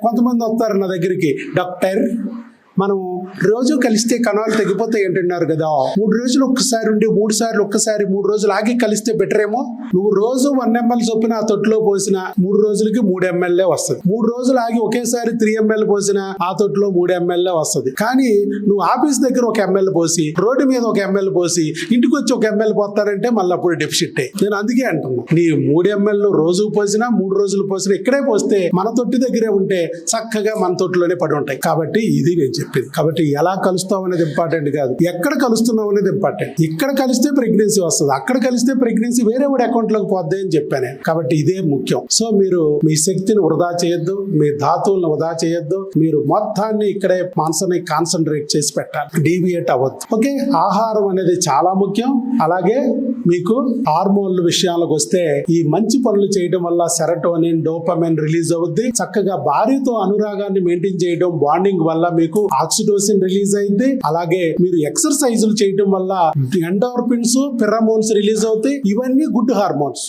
కొంతమంది వస్తారు నా దగ్గరికి, డాక్టర్ మనం రోజు కలిస్తే కణాలు తగ్గిపోతాయి అంటున్నారు కదా, 3 రోజులు ఒక్కసారి ఉండి 3 సార్లు ఒక్కసారి 3 రోజులు ఆగి కలిస్తే బెటర్ ఏమో. నువ్వు రోజు 1 ml చొప్పున ఆ తొట్టులో పోసిన 3 రోజులకి 3 ml వస్తుంది. 3 రోజులు ఆగి ఒకేసారి 3 ml పోసిన ఆ తొట్టులో 3 ml వస్తుంది. కానీ నువ్వు ఆఫీస్ దగ్గర 1 ml పోసి, రోడ్డు మీద 1 ml పోసి, ఇంటికి వచ్చి 1 ml పోతారంటే మళ్ళీ అప్పుడు డెఫిసిట్. నేను అందుకే అంటున్నా, నీ 3 ml రోజు పోసినా 3 రోజులు పోసినా ఇక్కడే పోస్తే మన తొట్టి దగ్గరే ఉంటే చక్కగా మన తొట్టులోనే పడి ఉంటాయి. కాబట్టి ఇది నేను చెప్పింది. కాబట్టి ఎలా కలుస్తావు అనేది ఇంపార్టెంట్ కాదు, ఎక్కడ కలుస్తున్నావు అనేది ఇంపార్టెంట్. ఇక్కడ కలిస్తే ప్రెగ్నెన్సీ వస్తుంది, అక్కడ కలిస్తే ప్రెగ్నెన్సీ వేరే వాడి అకౌంట్ లోకి పోద్ది అని చెప్పాను. కాబట్టి ఇదే ముఖ్యం. సో మీరు మీ శక్తిని వృధా చేయొద్దు, మీ ధాతువులను వృధా చేయొద్దు, మీరు మొత్తాన్ని ఇక్కడే మనసుని కాన్సన్ట్రేట్ చేసి పెట్టాలి, డీవియేట్ అవ్వద్దు. ఓకే, ఆహారం అనేది చాలా ముఖ్యం. అలాగే మీకు హార్మోన్ల విషయాలకు వస్తే ఈ మంచి పనులు చేయడం వల్ల సెరటోనిన్, డోపమైన్ రిలీజ్ అవుద్ది. చక్కగా భార్యతో అనురాగాన్ని మెయింటైన్ చేయడం, బాండింగ్ వల్ల మీకు ఆక్సిటోసిన్ రిలీజ్ అయింది. అలాగే మీరు ఎక్సర్సైజులు చేయడం వల్ల ఎండార్ఫిన్స్, ఫెరమోన్స్ రిలీజ్ అవుతాయి. ఇవన్నీ గుడ్ హార్మోన్స్.